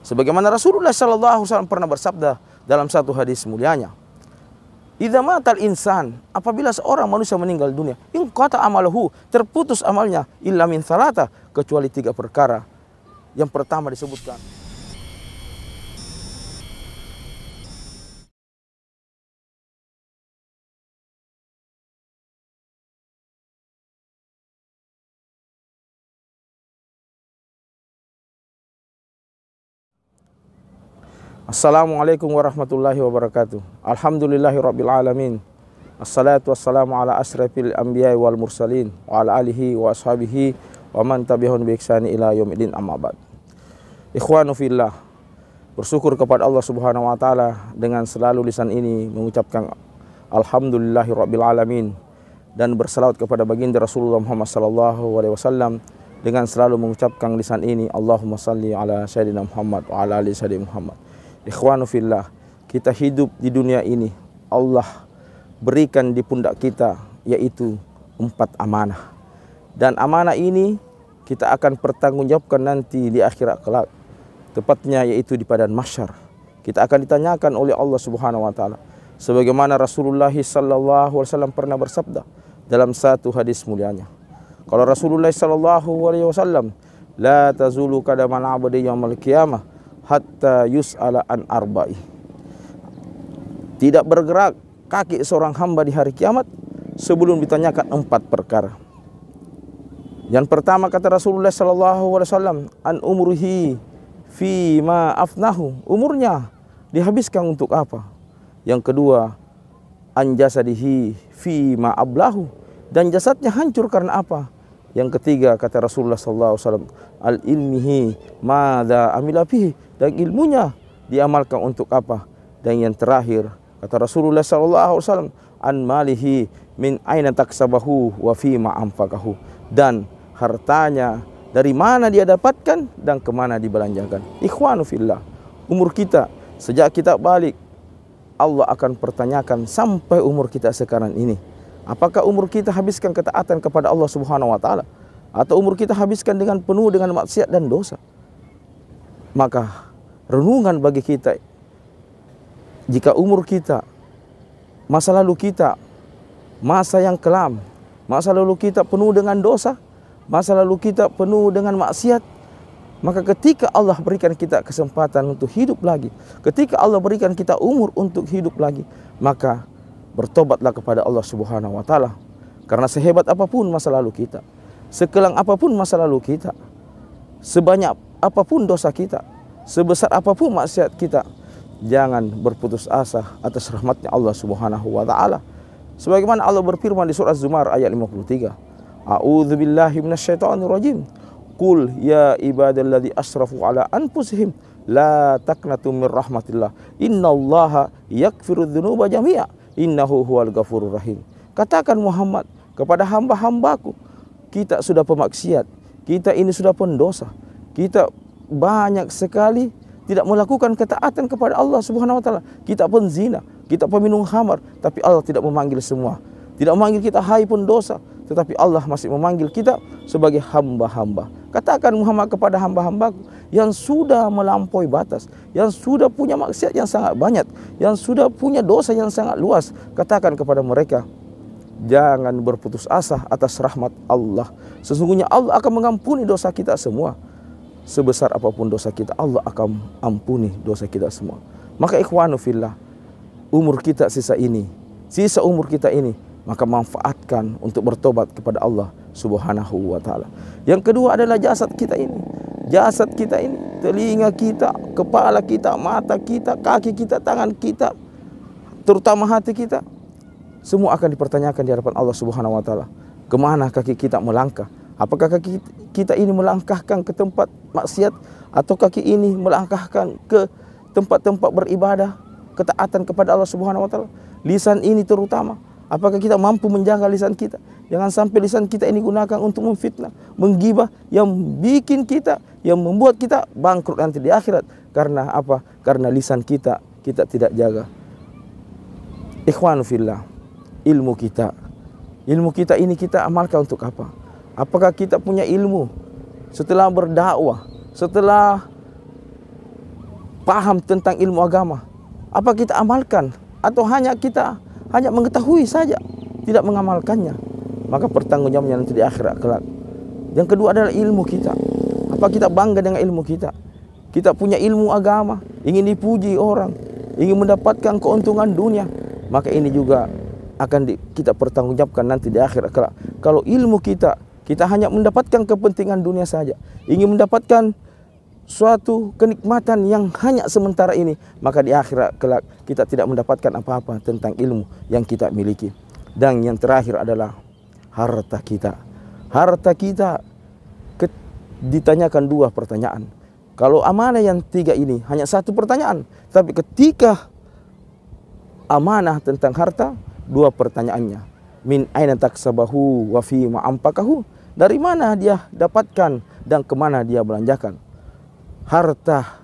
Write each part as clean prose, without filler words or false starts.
Sebagaimana Rasulullah SAW pernah bersabda dalam satu hadis mulianya, idza matal insan, apabila seorang manusia meninggal dunia, inqata amaluhu, terputus amalnya, illa min thalatha, kecuali 3 perkara. Yang pertama disebutkan, Assalamualaikum warahmatullahi wabarakatuh. Alhamdulillahirabbil alamin. Assalatu wassalamu ala asrafil anbiya'i wal mursalin wa ala alihi wa ashabihi wa man tabi'ahum bi ihsani ila yaumil amma ba'd. Ikhwanu fillah, bersyukur kepada Allah Subhanahu wa taala dengan selalu lisan ini mengucapkan alhamdulillahirabbil alamin, dan bersalawat kepada baginda Rasulullah Muhammad sallallahu alaihi wasallam dengan selalu mengucapkan lisan ini Allahumma salli ala sayyidina Muhammad wa ala ali sayyidina Muhammad. Ikhwanu fillah, kita hidup di dunia ini, Allah berikan di pundak kita yaitu 4 amanah. Dan amanah ini kita akan pertanggungjawabkan nanti di akhirat kelak. Tepatnya yaitu di padang mahsyar. Kita akan ditanyakan oleh Allah Subhanahu wa taala. Sebagaimana Rasulullah sallallahu alaihi wasallam pernah bersabda dalam satu hadis mulianya. Kalau Rasulullah sallallahu alaihi wasallam, la tazulu qadamal 'abdi yaumil qiyamah hatta yus'ala an arba'i. Tidak bergerak kaki seorang hamba di hari kiamat sebelum ditanyakan 4 perkara. Yang pertama kata Rasulullah sallallahu alaihi wasallam, an umrihi fi ma afnahu. Umurnya dihabiskan untuk apa? Yang kedua, an jasadihi fi ma ablahu. Dan jasadnya hancur karena apa? Yang ketiga kata Rasulullah sallallahu alaihi wasallam, al ilmihi madza amila fihi. Dan ilmunya diamalkan untuk apa? Dan yang terakhir kata Rasulullah sallallahu alaihi wasallam, an malihi min aina taksabahu wa fi ma anfaqahu. Dan hartanya dari mana dia dapatkan dan kemana dibelanjakan. Ikhwanu fillah, umur kita sejak kita balik Allah akan pertanyakan sampai umur kita sekarang ini. Apakah umur kita habiskan ketaatan kepada Allah Subhanahu wa taala, atau umur kita habiskan dengan penuh dengan maksiat dan dosa? Maka renungan bagi kita, jika umur kita, masa lalu kita, masa yang kelam, masa lalu kita penuh dengan dosa, masa lalu kita penuh dengan maksiat, maka ketika Allah berikan kita kesempatan untuk hidup lagi, ketika Allah berikan kita umur untuk hidup lagi, maka bertobatlah kepada Allah Subhanahu wa taala. Karena sehebat apapun masa lalu kita, sekelang apapun masa lalu kita, sebanyak apapun dosa kita, sebesar apapun maksiat kita, jangan berputus asa atas rahmatnya Allah Subhanahu wa taala. Sebagaimana Allah berfirman di surah Az-Zumar ayat 53, a'udzubillahi minasyaitonir rajim. Qul ya ibadalladzi asrafu ala anfusihim la taqnatu mir rahmatillah. Innallaha yaghfirudz dzunuba jami'a. Innahu huwal ghafurur rahim. Katakan Muhammad kepada hamba-hambaku, kita sudah pemaksiat, kita ini sudah pendosa, kita banyak sekali tidak melakukan ketaatan kepada Allah Subhanahu wa taala. Kita penzina, kita peminum khamar, tapi Allah tidak memanggil semua. Tidak memanggil kita hai pendosa, tetapi Allah masih memanggil kita sebagai hamba-hamba. Katakan Muhammad kepada hamba-hambaku yang sudah melampaui batas, yang sudah punya maksiat yang sangat banyak, yang sudah punya dosa yang sangat luas. Katakan kepada mereka, jangan berputus asa atas rahmat Allah. Sesungguhnya Allah akan mengampuni dosa kita semua. Sebesar apapun dosa kita, Allah akan ampuni dosa kita semua. Maka ikhwanu fillah, umur kita sisa umur kita ini, maka manfaatkan untuk bertobat kepada Allah Subhanahu wa taala. Yang kedua adalah jasad kita ini. Jasad kita ini, telinga kita, kepala kita, mata kita, kaki kita, tangan kita, terutama hati kita, semua akan dipertanyakan di hadapan Allah Subhanahu wa taala. Kemana kaki kita melangkah? Apakah kaki kita ini melangkahkan ke tempat maksiat, atau kaki ini melangkahkan ke tempat-tempat beribadah, ketaatan kepada Allah Subhanahu wa taala? Lisan ini terutama, apakah kita mampu menjaga lisan kita? Jangan sampai lisan kita ini gunakan untuk memfitnah, menggibah, yang bikin kita, yang membuat kita bangkrut nanti di akhirat. Karena apa? Karena lisan kita tidak jaga. Ikhwanu fillah, ilmu kita ini kita amalkan untuk apa? Apakah kita punya ilmu setelah berdakwah, setelah paham tentang ilmu agama? Apa kita amalkan? Atau hanya kita mengetahui saja, tidak mengamalkannya? Maka pertanggungjawabannya nanti di akhirat kelak. Yang kedua adalah ilmu kita. Apa kita bangga dengan ilmu kita? Kita punya ilmu agama, ingin dipuji orang, ingin mendapatkan keuntungan dunia, maka ini juga akan kita pertanggungjawabkan nanti di akhirat kelak. Kalau ilmu kita hanya mendapatkan kepentingan dunia saja, ingin mendapatkan suatu kenikmatan yang hanya sementara ini, maka di akhirat kelak kita tidak mendapatkan apa-apa tentang ilmu yang kita miliki. Dan yang terakhir adalah harta kita. Harta kita ditanyakan dua pertanyaan. Kalau amanah yang tiga ini hanya satu pertanyaan, tapi ketika amanah tentang harta, dua pertanyaannya. Min aina taksabahu wa fi ma anfaqahu? Dari mana dia dapatkan dan kemana dia belanjakan? Harta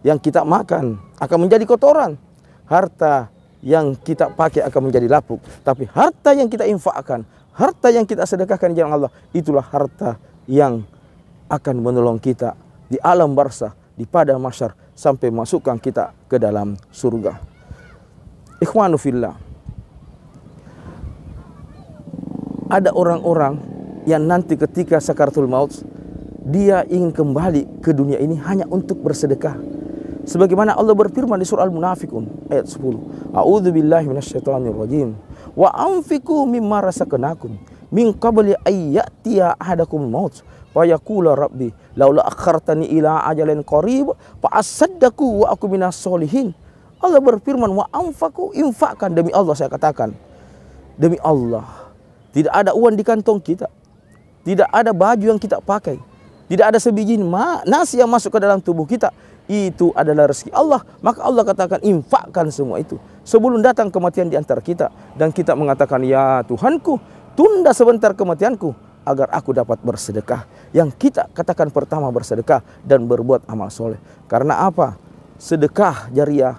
yang kita makan akan menjadi kotoran. Harta yang kita pakai akan menjadi lapuk. Tapi harta yang kita infakkan, harta yang kita sedekahkan di jalan Allah, itulah harta yang akan menolong kita di alam barzah, di padang mahsyar, sampai masukkan kita ke dalam surga. Ikhwanu fillah, ada orang-orang yang nanti ketika sakaratul maut, dia ingin kembali ke dunia ini hanya untuk bersedekah. Sebagaimana Allah berfirman di surah Al-Munafiqun ayat 10. A'udzubillahi minasyaitonirrajim. Wa anfiqu mimma razaqnakum min qabli ayyatiya ahadakum maut fa yaqula rabbi laula akhartani ila ajalin qarib fa asaddaqu wa aku minas solihin. Allah berfirman, wa anfaqu, infakkan. Demi Allah saya katakan, demi Allah, tidak ada uang di kantong kita, tidak ada baju yang kita pakai, tidak ada sebiji nasi yang masuk ke dalam tubuh kita. Itu adalah rezeki Allah. Maka Allah katakan, infakkan semua itu sebelum datang kematian di antara kita. Dan kita mengatakan, ya Tuhanku, tunda sebentar kematianku agar aku dapat bersedekah. Yang kita katakan pertama bersedekah dan berbuat amal soleh. Karena apa? Sedekah jariah,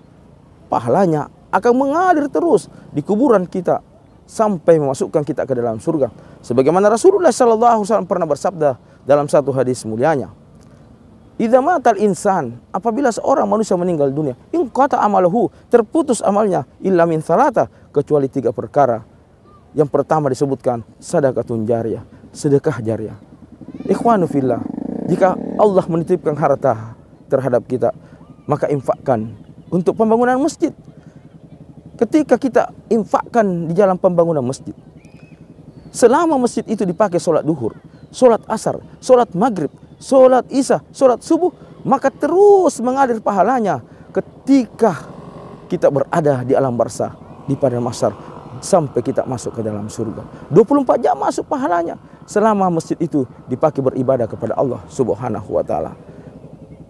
pahalanya akan mengalir terus di kuburan kita sampai memasukkan kita ke dalam surga. Sebagaimana Rasulullah SAW pernah bersabda dalam satu hadis mulianya, idza matal insan, apabila seorang manusia meninggal dunia, in qata amaluhu, terputus amalnya, illa min salata, kecuali tiga perkara. Yang pertama disebutkan sadaqatun jariyah, sedekah jariah. Ikhwanu fillah, jika Allah menitipkan harta terhadap kita, maka infakkan untuk pembangunan masjid. Ketika kita infakkan di jalan pembangunan masjid, selama masjid itu dipakai sholat duhur, sholat asar, sholat maghrib, sholat isya, sholat subuh, maka terus mengalir pahalanya ketika kita berada di alam barzah, di padang mahsyar, sampai kita masuk ke dalam surga. 24 jam masuk pahalanya selama masjid itu dipakai beribadah kepada Allah Subhanahu wa taala.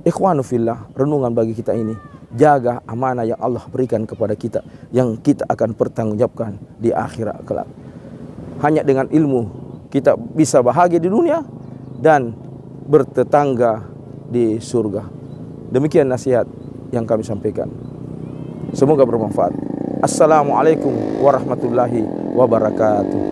Ikhwanu fillah, renungan bagi kita ini, jaga amanah yang Allah berikan kepada kita, yang kita akan pertanggungjawabkan di akhirat kelak. Hanya dengan ilmu kita bisa bahagia di dunia dan bertetangga di surga. Demikian nasihat yang kami sampaikan. Semoga bermanfaat. Assalamualaikum warahmatullahi wabarakatuh.